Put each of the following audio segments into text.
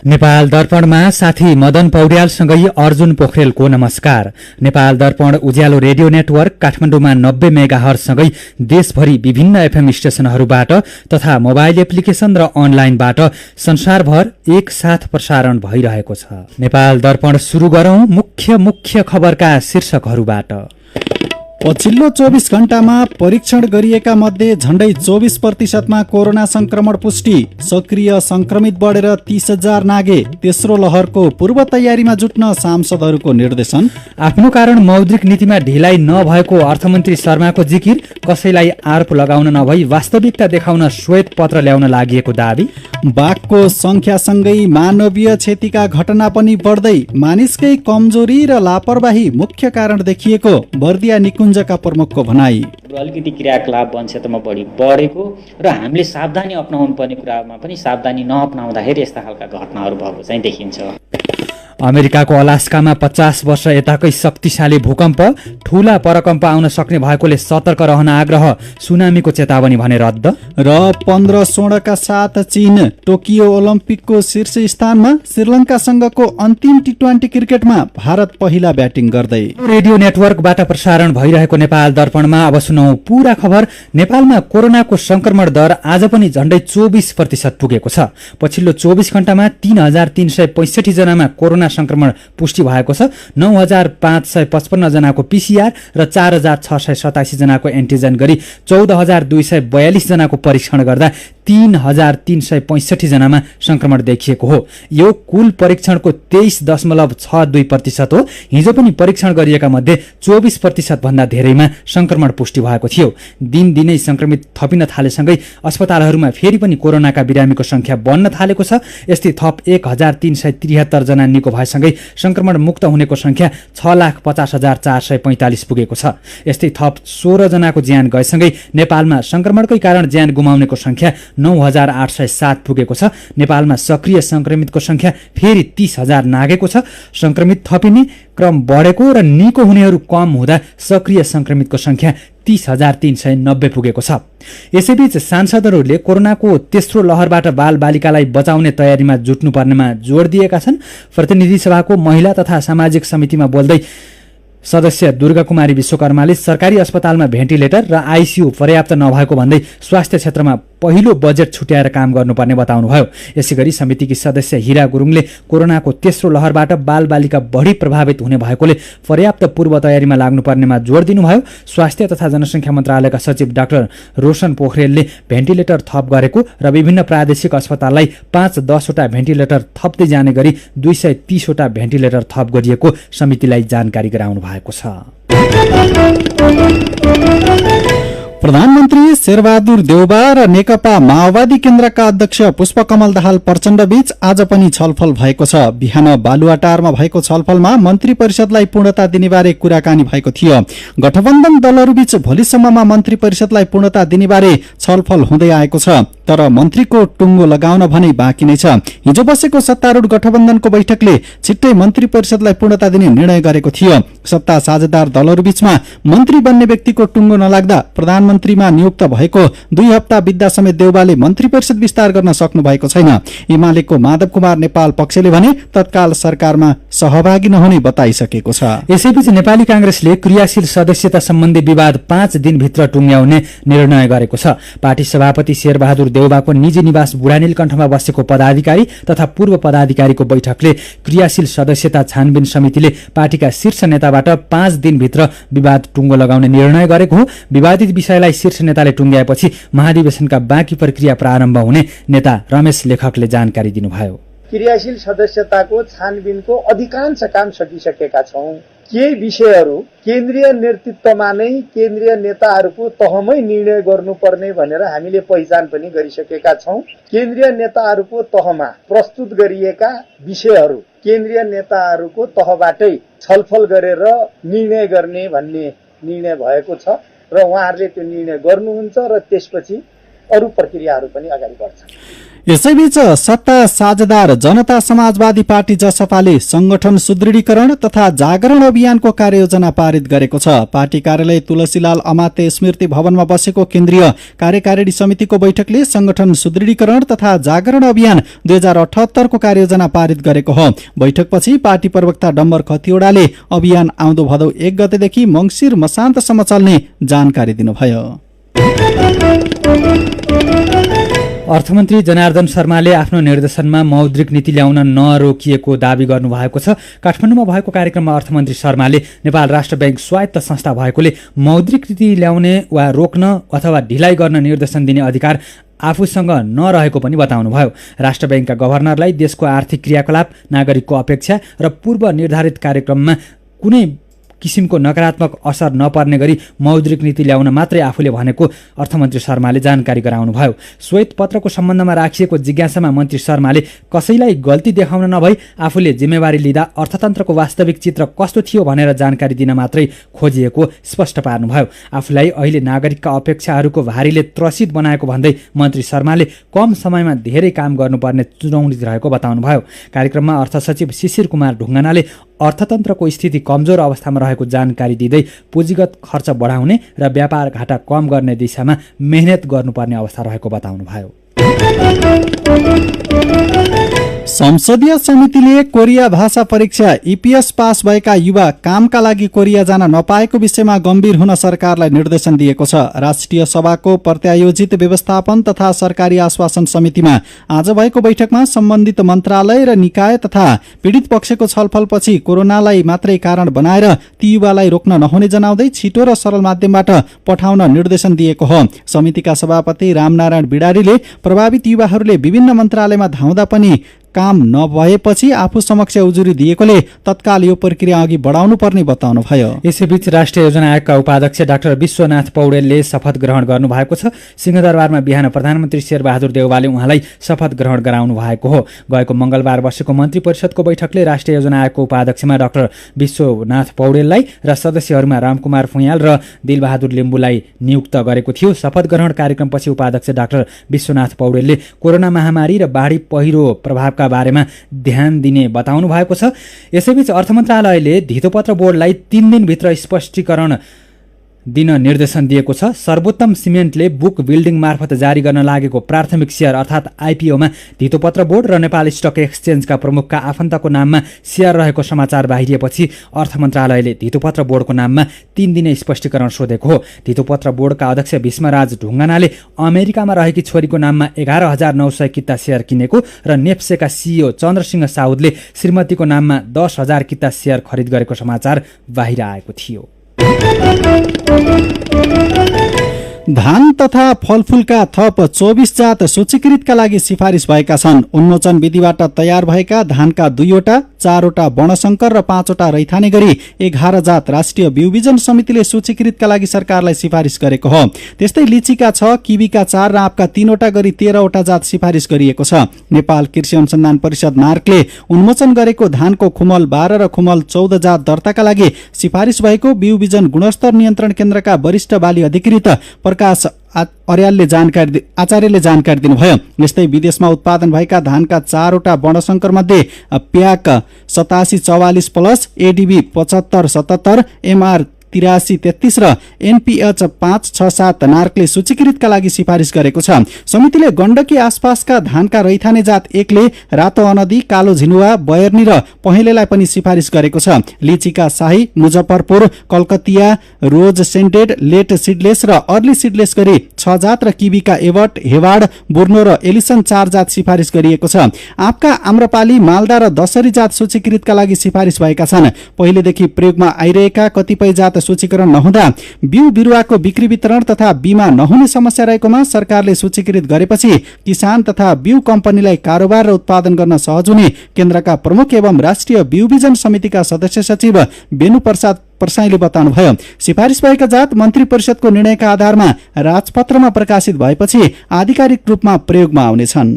नेपाल दर्पणमा साथी मदन पौड्यालसँगै अर्जुन पोखरेलको नमस्कार। नेपाल दर्पण उज्यालो रेडियो नेटवर्क काठमाडौँमा 90 मेगाहर्जसँगै देशभरि विभिन्न एफएम स्टेशनहरूबाट तथा मोबाइल एप्लिकेशन र अनलाइनबाट संसारभर एकसाथ प्रसारण भइरहेको छ। नेपाल दर्पण सुरु गरौं मुख्य खबरका शीर्षकहरूबाट। पछिल्लो 24 घण्टामा परीक्षण गरिएका मध्ये झण्डै 24% कोरोना संक्रमण पुष्टि। सक्रिय संक्रमित बढेर 30,000 नागे। तेस्रो लहरको पूर्व तयारीमा जुट्न सांसदहरूको निर्देशन। आफ्नो कारण मौद्रिक नीतिमा ढिलाइ नभएको अर्थमन्त्री शर्माको जिकिर। कसैलाई आरोप लगाउन नभई वास्तविकता देखाउन श्वेत पत्र ल्याउन लागि दावी। बाघको संख्यासँगै मानवीय क्षतिका घटना पनि बढ्दै। मानिसकै कमजोरी र लापरवाही मुख्य कारण देखिएको बर्दिया निकुञ्जका प्रमुखको भनाई। अलिकति क्रियाकलाप वंशतमा बढेको र हामीले सावधानी अपनाउनु पर्ने कुरामा पनि सावधानी नअपनाउँदाखेरि यस्ता खालका घटनाहरू भएको चाहिँ देखिन्छ। अमेरिकाको अलास्कामा 50 वर्ष यताकै शक्तिशाली भूकम्प। ठूला परकम्प आउन सक्ने भएकोले सतर्क रहन आग्रह। सुनामीको चेतावनी भने रद्द। र 15 स्वर्णका साथ चीन टोकियो ओलम्पिकको शीर्ष स्थानमा। श्रीलङ्कासँगको अन्तिम टी20 क्रिकेटमा भारत पहिला ब्याटिङ गर्दै। रेडियो नेटवर्कबाट प्रसारण भइरहेको नेपाल दर्पणमा अब सुनौ पूरा खबर। नेपालमा कोरोनाको संक्रमण दर आज पनि झण्डै 24% पुगेको छ। पछिल्लो 24 घण्टामा 3,365 जनामा कोरोना संक्रमण पुष्टि भएको छ। 9,555 जनाको पीसीआर र 4,687 जनाको एन्टिजन गरी 14,242 जनाको परीक्षण गर्दा 3,365 जनामा संक्रमण देखिएको हो। यो कुल परीक्षणको 23.62% हो। हिजो पनि परीक्षण गरिएका मध्ये 24% भन्दा धेरैमा संक्रमण पुष्टि भएको थियो। दिनदिनै संक्रमित थपिन थालेसँगै अस्पतालहरूमा फेरि पनि कोरोनाका बिरामीको संख्या बढ्न थालेको छ। यस्तै थप 1,373 जना निको भएसँगै संक्रमण मुक्त हुनेको संख्या 6,50,445 पुगेको छ। यस्तै थप 16 जनाको ज्यान गएसँगै नेपालमा संक्रमणकै कारण ज्यान गुमाउनेको संख्या 9,807 पुगेको छ। नेपालमा सक्रिय संक्रमितको संख्या फेरि 30,000 नागेको छ। संक्रमित थपिने क्रम बढेको र निको हुनेहरू कम हुँदा सक्रिय संक्रमितको संख्या 30,390 पुगेको छ। यसैबीच सांसदहरूले कोरोनाको तेस्रो लहरबाट बालबालिकालाई बचाउने तयारीमा जुट्नुपर्नेमा जोड दिएका छन्। प्रतिनिधि सभाको महिला तथा सामाजिक समितिमा बोल्दै सदस्य दुर्गा कुमारी विश्वकर्माले सरकारी अस्पतालमा भेन्टिलेटर र आइसियु पर्याप्त नभएको भन्दै स्वास्थ्य क्षेत्रमा पहिलो बजेट छुट्याएर काम गर्नुपर्ने बताउनुभयो। यसैगरी समितिकी सदस्य हिरा गुरुङले कोरोनाको तेस्रो लहरबाट बालबालिका बढी प्रभावित हुने भएकोले पर्याप्त पूर्व तयारीमा लाग्नुपर्नेमा जोड दिनुभयो। स्वास्थ्य तथा जनसङ्ख्या मन्त्रालयका सचिव डाक्टर रोशन पोखरेलले भेन्टिलेटर थप गरेको र विभिन्न प्रादेशिक अस्पताललाई 5-10 वटा भेन्टिलेटर थप्दै जाने गरी 230 वटा भेन्टिलेटर थप गरिएको समितिलाई जानकारी गराउनु भएको छ। प्रधानमन्त्री शेरबहादुर देउबा र नेकपा माओवादी केन्द्रका अध्यक्ष पुष्पकमल दाहाल प्रचण्ड बीच आज पनि छलफल भएको छ। बिहान बालुवाटारमा भएको छलफलमा मन्त्री परिषदलाई पूर्णता दिनेबारे कुराकानी भएको थियो। गठबन्धन दलहरूबीच भोलिसम्ममा मन्त्री परिषदलाई पूर्णता दिनेबारे छलफल हुँदै आएको छ। तर मन्त्रीको टुङ्गो लगाउन भने बाँकी नै छ। हिजो बसेको सत्तारूढ गठबन्धनको बैठकले छिट्टै मन्त्री परिषदलाई पूर्णता दिने निर्णय गरेको थियो। सत्ता साझेदार दलहरूबीचमा मन्त्री बन्ने व्यक्तिको टुङ्गो नलाग्दा प्रधानमन्त्रीमा नियुक्त भएको 2 हप्ता बित्दा समेत देउबाले मन्त्री परिषद विस्तार गर्न सक्नु भएको छैन। एमालेको माधव कुमार नेपाल पक्षले भने तत्काल सरकारमा सहभागी नहुने बताइसकेको छ। यसैबीच नेपाली कांग्रेसले क्रियाशील सदस्यता सम्बन्धी विवाद 5 दिनभित्र टुङ्ग्याउने निर्णय गरेको छ। पार्टी सभापति शेरबहादुर देउबाको निजी निवास बुढानीलकण्ठमा बसेको पदाधिकारी तथा पूर्व पदाधिकारीको बैठकले क्रियाशील सदस्यता छानबिन समितिले पार्टीका शीर्ष नेताबाट 5 दिनभित्र विवाद टुङ्गो लगाउने निर्णय गरेको हो। विवादित विषयलाई शीर्ष नेताले टुङ्ग्याएपछि महाधिवेशनका बाँकी प्रक्रिया प्रारम्भ हुने नेता रमेश लेखकले जानकारी दिनुभयो। क्रियाशील सदस्यताको छानबिनको अधिकांश काम सकिसकेका छौं। केही विषयहरू केन्द्रीय नेतृत्वमा नै केन्द्रीय नेताहरूको तहमै निर्णय गर्नुपर्ने भनेर हामीले पहिचान पनि गरिसकेका छौं। केन्द्रीय नेताहरूको तहमा प्रस्तुत गरिएका विषयहरू केन्द्रीय नेताहरूको तहबाटै छलफल गरेर निर्णय गर्ने भन्ने निर्णय भएको छ र उहाँहरूले त्यो निर्णय गर्नुहुन्छ र त्यसपछि अरू प्रक्रियाहरू पनि अगाडि बढ्छन्। यसैबीच सत्ता साझेदार जनता समाजवादी पार्टी जसपाले संगठन सुदृढीकरण तथा जागरण अभियानको कार्ययोजना पारित गरेको छ। पार्टी कार्यालय तुलसीलाल अमात्य स्मृति भवनमा बसेको केन्द्रीय कार्यकारिणी समितिको बैठकले संगठन सुदृढीकरण तथा जागरण अभियान 2078 को कार्ययोजना पारित गरेको हो। बैठकपछि पार्टी प्रवक्ता डम्बर खतिवड़ाले अभियान आउँदो भदौ 1 गतेदेखि मंसिर मसान्तसम्म चल्ने जानकारी दिनुभयो। अर्थमन्त्री जनार्दन शर्माले आफ्नो निर्देशनमा मौद्रिक नीति ल्याउन नरोकिएको दावी गर्नुभएको छ। काठमाडौँमा भएको कार्यक्रममा अर्थमन्त्री शर्माले नेपाल राष्ट्र बैंक स्वायत्त संस्था भएकोले मौद्रिक नीति ल्याउने वा रोक्न अथवा ढिलाइ गर्न निर्देशन दिने अधिकार आफूसँग नरहेको पनि बताउनुभयो। राष्ट्र बैंकका गभर्नरलाई देशको आर्थिक क्रियाकलाप, नागरिकको अपेक्षा र पूर्व निर्धारित कार्यक्रममा कुनै किसिमको नकारात्मक असर नपर्ने गरी मौद्रिक नीति ल्याउन मात्रै आफूले भनेको अर्थमन्त्री शर्माले जानकारी गराउनुभयो। श्वेत पत्रको सम्बन्धमा राखिएको जिज्ञासामा मन्त्री शर्माले कसैलाई गल्ती देखाउन नभई आफूले जिम्मेवारी लिँदा अर्थतन्त्रको वास्तविक चित्र कस्तो थियो भनेर जानकारी दिन मात्रै खोजिएको स्पष्ट पार्नुभयो। आफूलाई अहिले नागरिकका अपेक्षाहरूको भारीले त्रसित बनाएको भन्दै मन्त्री शर्माले कम समयमा धेरै काम गर्नुपर्ने चुनौती रहेको बताउनुभयो। कार्यक्रममा अर्थ सचिव शिशिर कुमार ढुङ्गानाले अर्थतन्त्रको स्थिति कमजोर अवस्थामा रहेको जानकारी दिँदै पुँजीगत खर्च बढाउने र व्यापार घाटा कम गर्ने दिशामा मेहनत गर्नुपर्ने अवस्था रहेको बताउनुभयो। संसदीय समितिले कोरिया भाषा परीक्षा EPS पास भएका युवा कामका लागि कोरिया जान नपाएको विषयमा गम्भीर हुन सरकारलाई निर्देशन दिएको छ। राष्ट्रिय सभाको प्रत्यायोजित व्यवस्थापन तथा सरकारी आश्वासन समितिमा आज भएको बैठकमा सम्बन्धित मन्त्रालय र निकाय तथा पीडित पक्षको छलफलपछि कोरोनालाई मात्रै कारण बनाएर ती युवालाई रोक्न नहुने जनाउँदै छिटो र सरल माध्यमबाट पठाउन निर्देशन दिएको हो। समितिका सभापति रामनारायण बिडारीले प्रभावित युवाहरूले विभिन्न मन्त्रालयमा धाउँदा पनि काम नभएपछि आफू समक्ष उजुरी दिएकोले तत्काल यो प्रक्रिया अघि बढाउनु पर्ने बताउनुभयो। यसैबीच राष्ट्रिय योजना आयोगका उपाध्यक्ष डाक्टर विश्वनाथ पौडेलले शपथ ग्रहण गर्नु भएको छ। सिंहदरबारमा बिहान प्रधानमन्त्री शेरबहादुर देउवाले उहाँलाई शपथ ग्रहण गराउनु भएको हो। गएको मंगलबार बसेको मन्त्री परिषदको बैठकले राष्ट्रिय योजना आयोगको उपाध्यक्षमा डाक्टर विश्वनाथ पौडेललाई र सदस्यहरूमा रामकुमार फुयाल र दिलबहादुर लिम्बुलाई नियुक्त गरेको थियो। शपथ ग्रहण कार्यक्रमपछि उपाध्यक्ष डाक्टर विश्वनाथ पौडेलले कोरोना महामारी र बाढी पहिरो प्रभावका बारेमा ध्यान दिने बताउनु भएको छ। यसैबीच अर्थ मन्त्रालयले धितोपत्र बोर्डलाई 3 दिनभित्र स्पष्टीकरण दिन निर्देशन दिएको छ। सर्वोत्तम सिमेन्टले बुक बिल्डिङ मार्फत जारी गर्न लागेको प्राथमिक शेयर अर्थात् IPO मा धितोपत्र बोर्ड र नेपाल स्टक एक्सचेन्जका प्रमुखका आफन्तको नाममा शेयर रहेको समाचार बाहिरिएपछि अर्थ मन्त्रालयले धितोपत्र बोर्डको नाममा 3 दिने स्पष्टीकरण सोधेको हो। धितोपत्र बोर्डका अध्यक्ष भीष्मराज ढुङ्गानाले अमेरिकामा रहेकी छोरीको नाममा 11,900 किता शेयर किनेको र नेप्सेका CEO चन्द्रसिंह साउदले श्रीमतीको नाममा 10,000 किता शेयर खरिद गरेको समाचार बाहिर आएको थियो। धान तथा फलफूलका थप 24 जात सूचीकृतका लागि सिफारिस भएका छन्। उन्मोचन विधिबाट तयार भएका धानका 2वटा, 4वटा वर्णशंकर र 5वटा रैथाने गरी 11 जात राष्ट्रिय बिउबिजन समितिले सूचीकृतका लागि सरकारलाई सिफारिस गरेको हो। त्यस्तै लिचीका 6, किवीका 4 र आँपका 3वटा गरी 13वटा जात सिफारिस गरिएको छ। नेपाल कृषि अनुसन्धान परिषद नार्कले उन्मोचन गरेको धानको खुमल 12 र खुमल 14 जात दर्ताका लागि सिफारिस भएको बिउबिजन गुणस्तर नियन्त्रण केन्द्रका वरिष्ठ बाली अधिकृत प्रकाश आचार्यले जानकारी दिनुभयो। यस्तै विदेशमा उत्पादन भएका धानका 4वटा वर्णशंकर मध्ये प्याक 8744 प्लस, ADB 7577, MR 8333 र NPH 567 नार्कले सूचीकृतका लागि सिफारिस गरेको छ। समितिले गण्डकी आसपासका धानका रैथाने जात 1 ले रातो अनदी, कालो झिनुवा, बयर्नी र पहेँलेलाई पनि सिफारिस गरेको छ। लिचीका शाही, मुजफ्फरपुर, कलकतिया, रोज सेन्टेड, लेट सिडलेस र अर्ली सिडलेस गरी 6 जात र किवीका एवट, हेवाड, बुर्नो र एलिसन 4 जात सिफारिस गरिएको छ। आँपका आम्रपाली, मालदा र दशहरी जात सूचीकृतका लागि सिफारिस भएका छन्। पहिलेदेखि प्रयोगमा आइरहेका कतिपय जात सूचीकरण नहुँदा बिउ बिरुवाको बिक्री वितरण तथा बीमा नहुने समस्या रहेकोमा सरकारले सूचीकृत गरेपछि किसान तथा बिउ कम्पनीलाई कारोबार र उत्पादन गर्न सहज हुने केन्द्रका प्रमुख एवं राष्ट्रिय बिउबिजन समितिका सदस्य सचिव बेनु प्रसाद प्रसाईले बताउनुभयो। सिफारिस भएका जात मन्त्री परिषदको निर्णयका आधारमा राजपत्रमा प्रकाशित भएपछि आधिकारिक रूपमा प्रयोगमा आउनेछन्।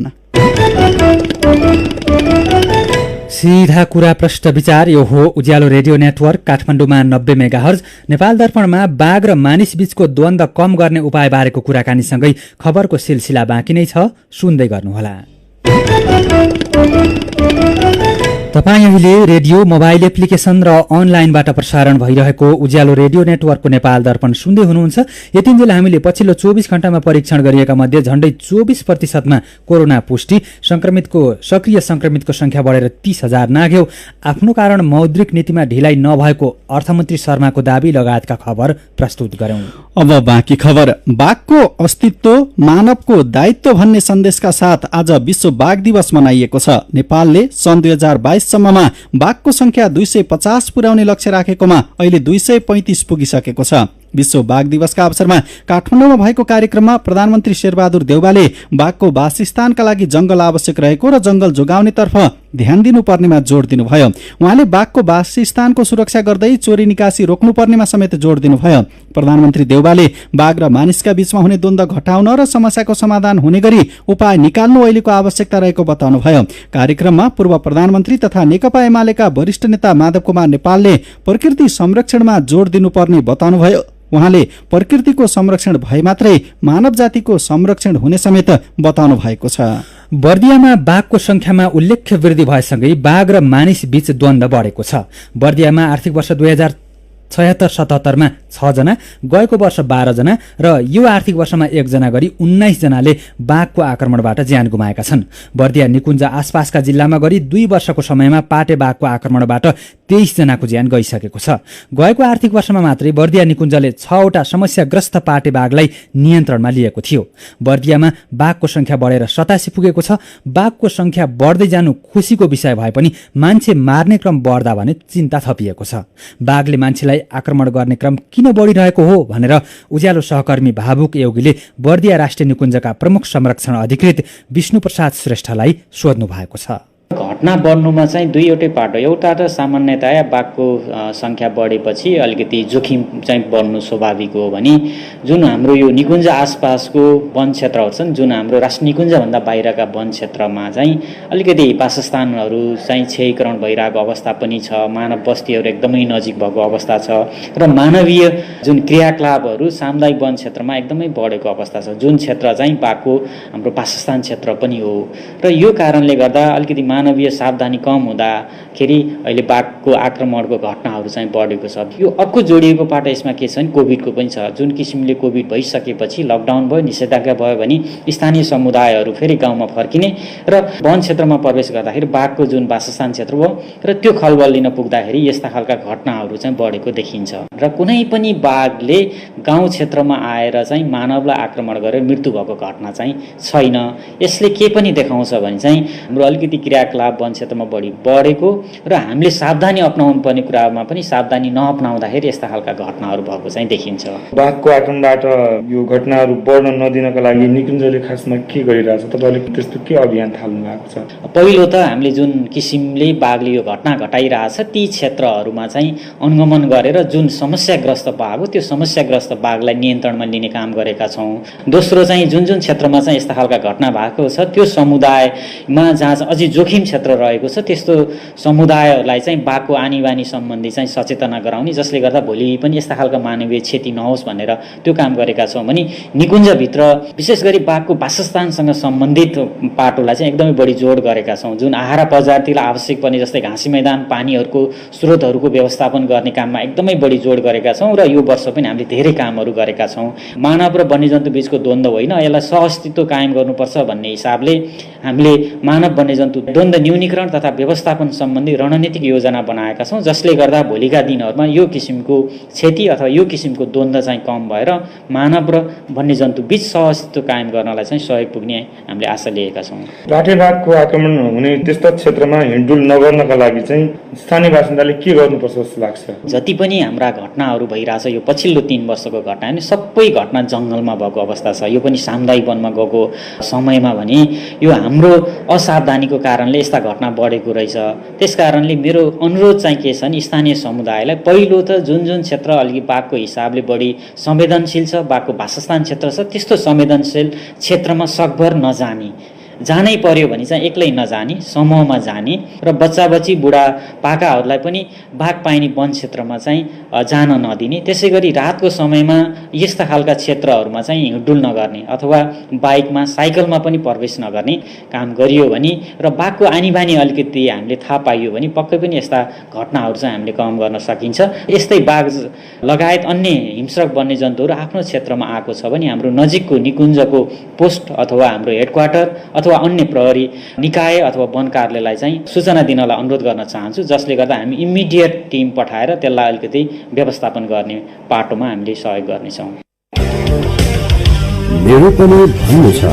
सीधा कुरा प्रश्न विचार यो हो उज्यालो रेडियो नेटवर्क काठमाडौँमा 90 मेगाहर्ज। नेपाल दर्पणमा बाघ र मानिस बीचको द्वन्द्व कम गर्ने उपाय बारेको कुराकानीसँगै खबरको सिलसिला बाँकी नै छ, सुन्दै गर्नुहोला। तपाईँ अहिले रेडियो मोबाइल एप्लिकेसन र अनलाइनबाट प्रसारण भइरहेको उज्यालो रेडियो नेटवर्कको नेपाल दर्पण सुन्दै हुनुहुन्छ। यतिन्जेल हामीले पछिल्लो 24 घण्टामा परीक्षण गरिएका मध्ये झण्डै 24% कोरोना पुष्टि, सक्रिय संक्रमितको संख्या बढेर 30,000 नाग्यो। आफ्नो कारण मौद्रिक नीतिमा ढिलाइ नभएको अर्थमन्त्री शर्माको दाबी लगायतका खबर प्रस्तुत गर्यौं। अब बाँकी खबर। बाघको अस्तित्व मानवको दायित्व भन्ने सन्देशका साथ आज विश्व बाघ दिवस मनाइएको छ। नेपालले सन् 2022 सम्ममा बाघको संख्या 250 पुर्याउने लक्ष्य राखेकोमा अहिले 235 पुगिसकेको छ। विश्व बाघ दिवसका अवसरमा काठमाडौँमा भएको कार्यक्रममा प्रधानमन्त्री शेरबहादुर देउवाले बाघको वासस्थानका लागि जंगल आवश्यक रहेको र जंगल जोगाउनेतर्फ ध्यान दिनुपर्नेमा जोड़ दिनुभयो। उहाँले बाघको वासस्थानको सुरक्षा गर्दै चोरी निकासी रोक्नुपर्नेमा समेत जोड़ दिनुभयो। प्रधानमन्त्री देउवाले बाघ र मानिसका बीचमा हुने द्वन्द्व घटाउन र समस्याको समाधान हुने गरी उपाय निकाल्नु अहिलेको आवश्यकता रहेको बताउनुभयो। कार्यक्रममा पूर्व प्रधानमन्त्री तथा नेकपा एमालेका वरिष्ठ नेता माधव कुमार नेपालले प्रकृति संरक्षणमा जोड़ दिनुपर्ने बताउनुभयो। उहाँले प्रकृतिको संरक्षण भए मात्रै मानव जातिको संरक्षण हुने समेत बताउनु भएको छ। बर्दियामा बाघको संख्यामा उल्लेख्य वृद्धि भएसँगै बाघ र मानिस बीच द्वन्द्व बढेको छ। बर्दियामा आर्थिक वर्ष 2076-77मा 6 जना, गएको वर्ष 12 जना र यो आर्थिक वर्षमा 1 जना गरी 19 जनाले बाघको आक्रमणबाट ज्यान गुमाएका छन्। बर्दिया निकुञ्ज आसपासका जिल्लामा गरी 2 वर्षको समयमा पाटे बाघको आक्रमणबाट 23 जनाको ज्यान गइसकेको छ। गएको आर्थिक वर्षमा मात्रै बर्दिया निकुञ्जले 6 वटा समस्याग्रस्त पाटे बाघलाई नियन्त्रणमा लिएको थियो। बर्दियामा बाघको संख्या बढेर 87 पुगेको छ। बाघको संख्या बढ्दै जानु खुसीको विषय भए पनि मान्छे मार्ने क्रम बढ्दा भने चिन्ता थपिएको छ। बाघले मान्छेलाई आक्रमण गर्ने क्रम किन बढिरहेको हो भनेर उज्यालो सहकर्मी भावुक योगीले बर्दिया राष्ट्रिय निकुञ्जका प्रमुख संरक्षण अधिकृत विष्णुप्रसाद श्रेष्ठलाई सोध्नु भएको छ। घटना बढ्नुमा चाहिँ दुईवटै पाटो। एउटा त सामान्यतया बाघको संख्या बढेपछि अलिकति जोखिम चाहिँ बढ्नु स्वाभाविक हो भने जुन हाम्रो यो निकुञ्ज आसपासको वन क्षेत्रहरू छन्, जुन हाम्रो राष्ट्रिय निकुञ्जभन्दा बाहिरका वन क्षेत्रमा चाहिँ अलिकति वासस्थानहरू चाहिँ क्षयीकरण भइरहेको अवस्था पनि छ। मानव बस्तीहरू एकदमै नजिक भएको अवस्था छ र मानवीय जुन क्रियाकलापहरू सामुदायिक वन क्षेत्रमा एकदमै बढेको अवस्था छ, जुन क्षेत्र चाहिँ बाघको हाम्रो वासस्थान क्षेत्र पनि हो। र यो कारणले गर्दा अलिकति मानवीय सावधानी कम हुँदाखेरि अहिले बाघको आक्रमणको घटनाहरू चाहिँ बढेको छ। यो अर्को जोडिएको पाटो यसमा के छ भने कोभिडको पनि छ। जुन किसिमले कोभिड भइसकेपछि लकडाउन भयो, निषेधाज्ञा भयो भने स्थानीय समुदायहरू फेरि गाउँमा फर्किने र वन क्षेत्रमा प्रवेश गर्दाखेरि बाघको जुन वासस्थान क्षेत्र हो र त्यो खलबल लिन पुग्दाखेरि यस्ता खालका घटनाहरू चाहिँ बढेको देखिन्छ। र कुनै पनि बाघले गाउँ क्षेत्रमा आएर चाहिँ मानवलाई आक्रमण गरेर मृत्यु भएको घटना चाहिँ छैन। यसले के पनि देखाउँछ भने चाहिँ हाम्रो अलिकति क्रियाकलाप वन क्षेत्रमा बढेको र हामीले सावधानी अपनाउनु पर्ने कुरामा पनि सावधानी नअपनाउँदाखेरि यस्ता खालका घटनाहरू भएको चाहिँ देखिन्छ। बाघको आक्रमणबाट यो घटनाहरू बढ्न नदिनका लागि निकुञ्जले खासमा के गरिरहेछ? तपाईँले त्यस्तो के अभियान थाल्नु भएको छ? पहिलो त हामीले जुन किसिमले बाघले यो घटना घटाइरहेछ ती क्षेत्रहरूमा चाहिँ अनुगमन गरेर जुन समस्याग्रस्त बाघ हो त्यो समस्याग्रस्त बाघलाई नियन्त्रणमा लिने काम गरेका छौँ। दोस्रो चाहिँ जुन जुन क्षेत्रमा चाहिँ यस्ता खालका घटना भएको छ त्यो समुदायमा जहाँ अझै जोखिम क्षेत्र रहेको छ त्यस्तो समुदायहरूलाई चाहिँ बाघको आनी बानी सम्बन्धी चाहिँ सचेतना गराउने, जसले गर्दा भोलि पनि यस्ता खालका मानवीय क्षति नहोस् भनेर त्यो काम गरेका छौँ। भने निकुञ्जभित्र विशेष गरी बाघको वासस्थानसँग सम्बन्धित पाटोलाई चाहिँ एकदमै बढी जोड गरेका छौँ। जुन आहारा प्रजातिलाई आवश्यक पर्ने जस्तै घाँसी मैदान, पानीहरूको स्रोतहरूको व्यवस्थापन गर्ने काममा एकदमै बढी जोड गरेका छौँ र यो वर्ष पनि हामीले धेरै कामहरू गरेका छौँ। मानव र वन्यजन्तु बीचको द्वन्द्व होइन, यसलाई सहअस्तित्व कायम गर्नुपर्छ भन्ने हिसाबले हामीले मानव वन्यजन्तु द्वन्द्व न्यूनीकरण तथा व्यवस्थापन सम्बन्धी रणनीतिक योजना बनाएका छौँ, जसले गर्दा भोलिका दिनहरूमा यो किसिमको क्षति अथवा यो किसिमको द्वन्द्व चाहिँ कम भएर मानव र वन्यजन्तु बीच सहअस्तित्व कायम गर्नलाई चाहिँ सहयोग पुग्ने हामीले आशा लिएका छौँ। पाटे बाघको आक्रमण हुने त्यस्ता क्षेत्रमा हिँडडुल नगर्नका लागि चाहिँ स्थानीय बासिन्दाले के गर्नुपर्छ जस्तो लाग्छ? जति पनि हाम्रा घटनाहरू भइरहेछ यो पछिल्लो 3 वर्षको घटना नि सबै घटना जङ्गलमा भएको अवस्था छ। यो पनि सामुदायिक वनमा गएको समयमा भने यो हाम्रो असावधानीको कारणले यस्ता घटना बढेको रहेछ। त्यसकारणले मेरो अनुरोध चाहिँ के छ भने स्थानीय समुदायलाई पहिलो त जुन जुन क्षेत्र अलिकति बाघको हिसाबले बढी संवेदनशील छ, बाघको वासस्थान क्षेत्र छ, त्यस्तो संवेदनशील क्षेत्रमा सकभर नजाने जानै पर्यो भने चाहिँ एक्लै नजाने, समूहमा जाने र बच्चा बच्ची बुढा पाकाहरूलाई पनि भाग पाइने वन क्षेत्रमा चाहिँ जान नदिने। त्यसै गरी रातको समयमा यस्ता खालका क्षेत्रहरूमा चाहिँ हिँडडुल नगर्ने अथवा बाइकमा साइकलमा पनि प्रवेश नगर्ने काम गरियो भने र बाघको आनीबानी अलिकति हामीले थाहा पाइयो भने पक्कै पनि यस्ता घटनाहरू चाहिँ हामीले कम गर्न सकिन्छ। यस्तै बाघ लगायत अन्य हिंस्रक वन्यजन्तुहरू आफ्नो क्षेत्रमा आएको छ भने हाम्रो नजिकको निकुञ्जको पोस्ट अथवा हाम्रो हेडक्वार्टर अथवा अन्य प्रहरी निकाय अथवा वन कार्यालयलाई चाहिँ सूचना दिनलाई अनुरोध गर्न चाहन्छु, जसले गर्दा हामी इमिडिएट टिम पठाएर त्यसलाई अलिकति व्यवस्थापन गर्ने पाटोमा हामीले सहयोग गर्नेछौँ। मेरो पनि भन्नु छ।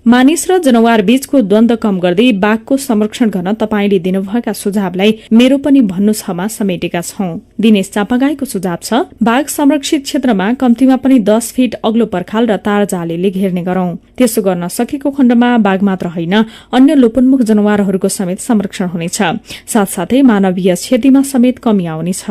मानिस र जनावर बीचको द्वन्द्व कम गर्दै बाघको संरक्षण गर्न तपाईले दिनुभएका सुझावलाई मेरो पनि भन्नु छमा समेटेका छौं। दिनेश चापागाईको सुझाव छ, बाघ संरक्षित क्षेत्रमा कम्तीमा पनि 10 फिट अग्लो पर्खाल र तार जालीले घेर्ने गरौं। त्यसो गर्न सकेको खण्डमा बाघ मात्र होइन, अन्य लोपन्मुख जनावरहरूको समेत संरक्षण हुनेछ। साथसाथै मानवीय क्षतिमा समेत कमी आउनेछ।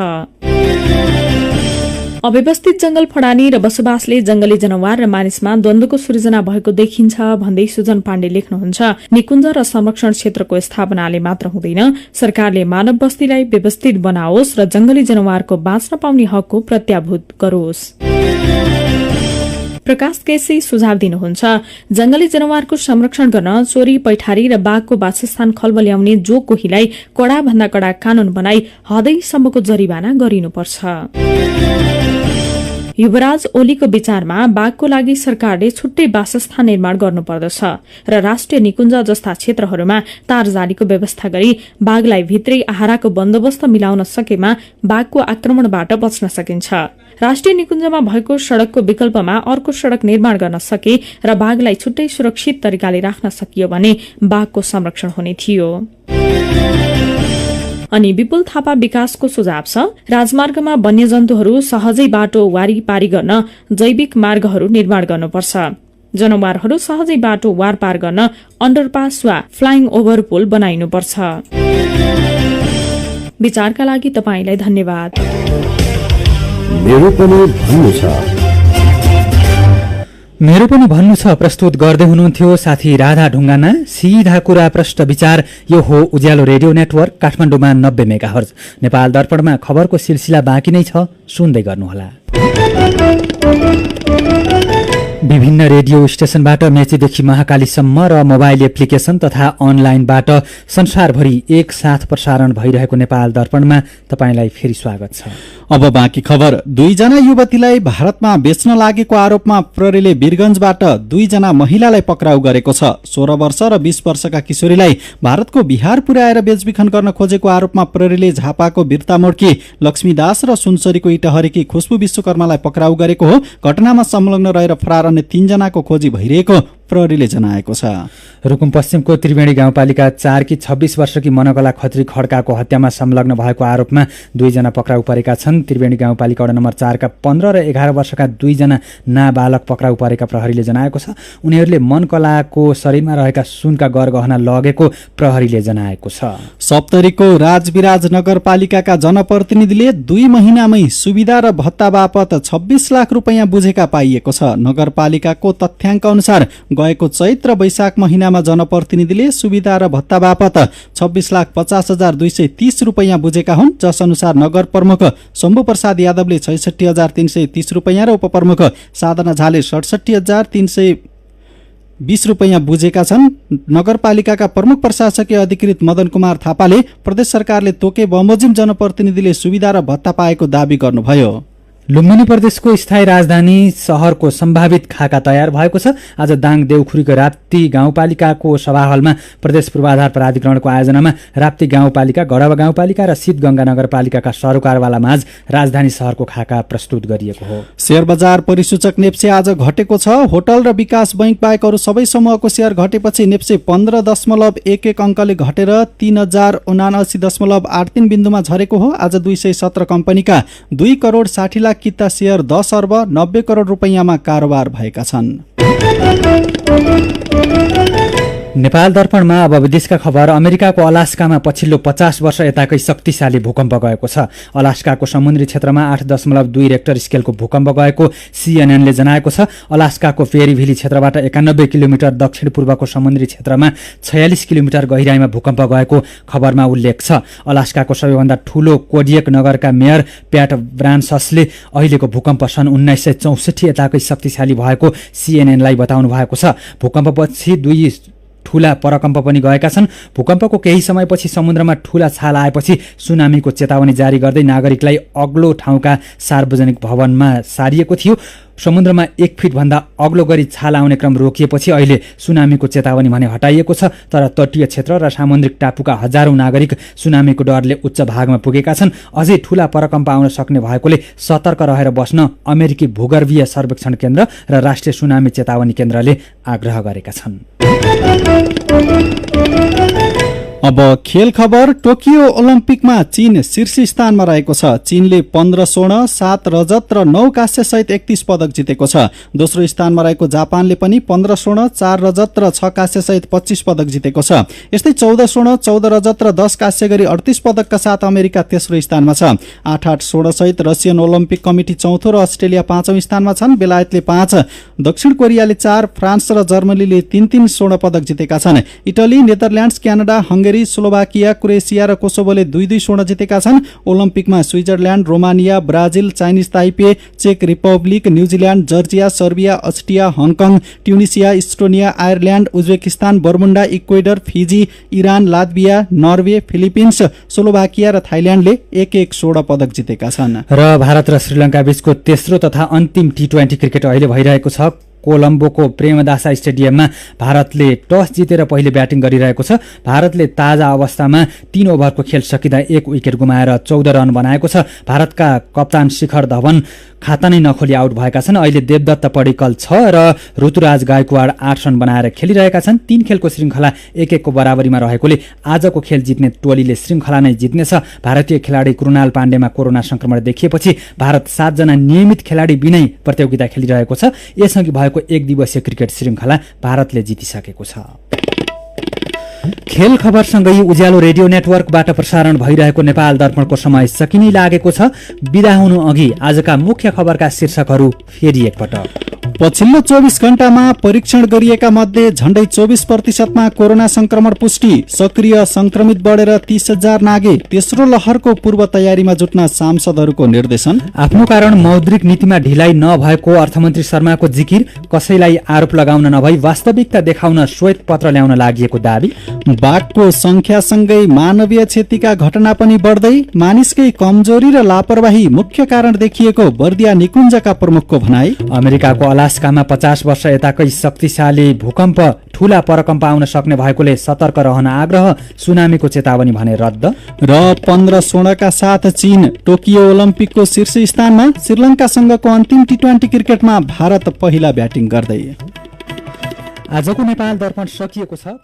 अव्यवस्थित जंगल फडानी र बसोबासले जंगली जनावर र मानिसमा द्वन्द्वको सृजना भएको देखिन्छ भन्दै सुजन पाण्डे लेख्नुहुन्छ। निकुञ्ज र संरक्षण क्षेत्रको स्थापनाले मात्र हुँदैन, सरकारले मानव बस्तीलाई व्यवस्थित बनाओस् र जंगली जनावरको बाँच्न पाउने हकको प्रत्याभूत गरोस्। प्रकाश केसी सुझाव दिनुहुन्छ, जंगली जनावरको संरक्षण गर्न चोरी पैठारी र बाघको वासस्थान खलबल्याउने जो कोहीलाई कड़ा भन्दा कड़ा कानून बनाई हदैसम्मको जरिवाना गरिनुपर्छ। युवराज ओलीको विचारमा बाघको लागि सरकारले छुट्टै वासस्थान निर्माण गर्नुपर्दछ र राष्ट्रिय निकुञ्ज जस्ता क्षेत्रहरूमा तार जालीको व्यवस्था गरी बाघलाई भित्रै आहाराको बन्दोबस्त मिलाउन सकेमा बाघको आक्रमणबाट बच्न सकिन्छ। राष्ट्रिय निकुञ्जमा भएको सड़कको विकल्पमा अर्को सड़क निर्माण गर्न सके र बाघलाई छुट्टै सुरक्षित तरिकाले राख्न सकियो भने बाघको संरक्षण हुने थियो। अनि विपुल थापा विकासको सुझाव छ, राजमार्गमा वन्यजन्तुहरू सहजै बाटो वारीपारी गर्न जैविक मार्गहरू निर्माण गर्नुपर्छ। जनावरहरू सहजै बाटो वारपार गर्न अण्डरपास वा फ्लाइङ ओभर पुल बनाइनुपर्छ। विचारका लागि तपाईलाई धन्यवाद। मेरो पनि भन्नु छ। मेरो पनि भन्नु छ प्रस्तुत गर्दै हुनुहुन्थ्यो साथी राधा ढुङ्गाना। सीधा कुरा प्रश्न विचार, यो हो उज्यालो रेडियो नेटवर्क काठमाडौँमा 90 मेगाहर्ज। नेपाल दर्पणमा खबरको सिलसिला बाँकी नै छ, सुन्दै गर्नुहोला। विभिन्न रेडियो स्टेशनबाट मेचीदेखि महाकालीसम्म र मोबाइल एप्लिकेशन तथा अनलाइनबाट संसारभरि एकसाथ प्रसारण भइरहेको नेपाल दर्पणमा तपाईलाई फेरि स्वागत छ। अब बाँकी खबर। 2 जना युवतीलाई भारतमा बेच्न लागेको आरोपमा प्रहरीले वीरगञ्जबाट 2 जना महिलालाई पक्राउ गरेको छ। 16 वर्ष र 20 वर्षका किशोरीलाई भारतको बिहार पुर्याएर बेचबिखन गर्न खोजेको आरोपमा प्रहरीले झापाको बिर्तामोडकी लक्ष्मीदास र सुनसरीको इटहरीकी खुशबु विश्वकर्मालाई पक्राउ गरेको हो। घटनामा संलग्न रहेर फरार अन्य 3 जनाको खोजी भइरहेको प्रहरीले जनाएको छ। रुकुम पश्चिमको त्रिवेणी गाउँपालिका 4 की 26 वर्षकी मनकला खत्री खड्काको हत्यामा संलग्न भएको आरोपमा 2 जना पक्राउ परेका छन्। त्रिवेणी गाउँपालिका वडा नम्बर 4 का 15 र 11 वर्षका 2 जना नाबालक पक्राउ परेका प्रहरीले जनाएको छ। उनीहरूले मनकलाको शरीरमा रहेका सुनका गरगहना लगेको प्रहरीले जनाएको छ। सप्तरीको राजविराज नगरपालिकाका जनप्रतिनिधिले 2 महिनामै सुविधा र भत्ता बापत 26 लाख रुपैयाँ बुझेका पाइएको छ। नगरपालिकाको तथ्याङ्क अनुसार गएको चैत र वैशाख महिनामा जनप्रतिनिधिले सुविधा र भत्ता बापत 26,50,230 रुपैयाँ बुझेका हुन्, जस अनुसार नगर प्रमुख शम्भु प्रसाद यादवले 66,330 रुपैयाँ र उपप्रमुख साधना झाले 67,320 रुपैयाँ बुझेका छन्। नगरपालिकाका प्रमुख प्रशासकीय अधिकृत मदन कुमार थापाले प्रदेश सरकारले तोके बमोजिम जनप्रतिनिधिले सुविधा र भत्ता पाएको दावी गर्नुभयो। लुम्बिनी प्रदेशको स्थायी राजधानी शहरको सम्भावित खाका तयार भएको छ। आज दाङ देउखुरीको राप्ती गाउँपालिकाको सभा हलमा प्रदेश पूर्वाधार प्राधिकरणको आयोजनामा राप्ती गाउँपालिका, गडवा गाउँपालिका र शीतगंगा नगरपालिकाका सरोकारवालामाझ राजधानी शहरको खाका प्रस्तुत गरिएको हो।7 बजार परिसूचक नेप्से आज घटेको छ। होटल र विकास बैंक बाहेक अरू सबै समूहको शेयर घटेपछि नेप्से 15.11 अङ्कले घटेर 3079.83 बिन्दुमा झरेको हो। आज 217 कम्पनीका 2 करोड 60 लाख किता शेयर 10 अर्ब 90 करोड रुपैयाँमा कारोबार भएका छन्। नेपाल दर्पणमा अब विदेशका खबर। अमेरिकाको अलास्कामा पछिल्लो 50 वर्ष यताकै शक्तिशाली भूकम्प गएको छ। अलास्काको समुद्री क्षेत्रमा 8.2 रेक्टर स्केलको भूकम्प गएको CNN ले जनाएको छ। अलास्काको फेरीभिली क्षेत्रबाट 91 किलोमिटर दक्षिण पूर्वको समुद्री क्षेत्रमा 46 किलोमिटर गहिराईमा भूकम्प गएको खबरमा उल्लेख छ। अलास्काको सबैभन्दा ठूलो कोडियक नगरका मेयर प्याट ब्रान्सले अहिलेको भूकम्प सन् 1964 यताकै शक्तिशाली भएको CNN लाई बताउनु भएको छ। भूकम्पपछि 2 ठूला परकम्प पनि गएका छन्। भूकम्पको केही समयपछि समुद्रमा ठूला छाल आएपछि सुनामीको चेतावनी जारी गर्दै नागरिकलाई अग्लो ठाउँका सार्वजनिक भवनमा सारिएको थियो। समुद्रमा 1 फिट भन्दा अग्लो गरी छाल आउने क्रम रोकिएपछि अहिले सुनामीको चेतावनी भने हटाइएको छ। तर तटीय क्षेत्र र सामुद्रिक टापुका हजारौं नागरिक सुनामीको डरले उच्च भागमा पुगेका छन्। अझै ठूला परकम्प आउन सक्ने भएकोले सतर्क रहेर बस्न अमेरिकी भूगर्भीय सर्वेक्षण केन्द्र र राष्ट्रिय सुनामी चेतावनी केन्द्रले आग्रह गरेका छन्। अब खेल खबर। टोकियो ओलम्पिकमा चीन शीर्ष स्थानमा रहेको छ। चीनले 15 स्वर्ण 7 रजत र 9 कांस्य सहित 31 पदक जितेको छ। दोस्रो स्थानमा रहेको जापानले पनि 15 स्वर्ण 4 रजत र 6 कांस्य सहित 25 पदक जितेको छ। यस्तै 14 स्वर्ण 14 रजत र 10 कांस्य गरी 38 पदकका साथ अमेरिका तेस्रो स्थानमा छ। 8 स्वर्ण सहित रसियन ओलम्पिक कमिटी चौथो र अस्ट्रेलिया 5औं स्थानमा छन्। बेलायतले 5, दक्षिण कोरियाले 4, फ्रान्स र जर्मनीले 3-3 स्वर्ण पदक जितेका छन्। Italy, Netherlands, Canada, Hungary, Slovakia, Croatia र कोसोभोले 2-2 स्वर्ण जितेका छन्। ओलम्पिकमा Switzerland, Romania, Brazil, Chinese Taipei, check Republic, न्यूजील्यान्ड, Georgia, Serbia, Austria, Hong Kong, Tunisia, Estonia, Ireland, Uzbekistan, बर्मुन्डा, Ecuador, fizzy, Iran, Latvia, Norway, Philippines, Slovakia र थाइल्यान्डले 1-1 स्वर्ण पदक जितेका छन्। र भारत र श्रीलङ्का बीचको तेस्रो तथा अन्तिम T20 क्रिकेट अहिले भइरहेको छ। कोलम्बोको प्रेमदासा स्टेडियममा भारतले टस जितेर पहिले ब्याटिङ गरिरहेको छ। भारतले ताजा अवस्थामा 3 ओभरको खेल सकिँदा 1 विकेट गुमाएर 14 रन बनाएको छ। भारतका कप्तान शिखर धवन खाता नै नखोली आउट भएका छन्। अहिले देवदत्त पडिक्कल 6 र ऋतुराज गायकवाड 8 रन बनाएर खेलिरहेका छन्। 3 खेलको श्रृङ्खला 1-1 को बराबरीमा रहेकोले आजको खेल जित्ने टोलीले श्रृङ्खला नै जित्नेछ। भारतीय खेलाडी कृणाल पाण्डेमा कोरोना संक्रमण देखिएपछि भारत 7 जना नियमित खेलाडी बिनै प्रतियोगिता खेलिरहेको छ। यसअघि भएको 1 दिवसीय क्रिकेट श्रृङ्खला भारतले जितिसकेको छ। खेल खबरसँगै उज्यालो रेडियो नेटवर्कबाट प्रसारण भइरहेको नेपाल दर्पणको समय सकिनै लागेको छ। बिदा हुनु अघि आजका मुख्य खबरका शीर्षकहरू फेरि एकपटक। पछिल्लो 24 घण्टामा परीक्षण गरिएका मध्ये झण्डै 24% कोरोना संक्रमण पुष्टि। सक्रिय संक्रमित बढेर 30,000 नागे। तेस्रो लहरको पूर्व तयारीमा जुट्न सांसदहरूको निर्देशन। आफ्नो कारण मौद्रिक नीतिमा ढिलाइ नभएको अर्थमन्त्री शर्माको जिकिर। कसैलाई आरोप लगाउन नभई वास्तविकता देखाउन श्वेत पत्र ल्याउन लागिएको दावी। बाघको संख्यासँगै मानवीय क्षतिका घटना पनि बढ्दै। मानिसकै कमजोरी र लापरवाही मुख्य कारण देखिएको बर्दिया निकुञ्जका प्रमुखको भनाई। अमेरिकाको अलास्कामा 50 वर्ष यताकै शक्तिशाली भूकम्प ठूला परकम्प आउन सक्ने भएकोले सतर्क रहन आग्रह। सुनामीको चेतावनी भने रद्द। र 15 स्वर्णका साथ चीन टोकियो ओलम्पिकको शीर्ष स्थानमा। श्रीलङ्कासँगको अन्तिम T20 क्रिकेटमा भारत पहिला ब्याटिङ गर्दै। आजको नेपाल दर्पण सकिएको छ।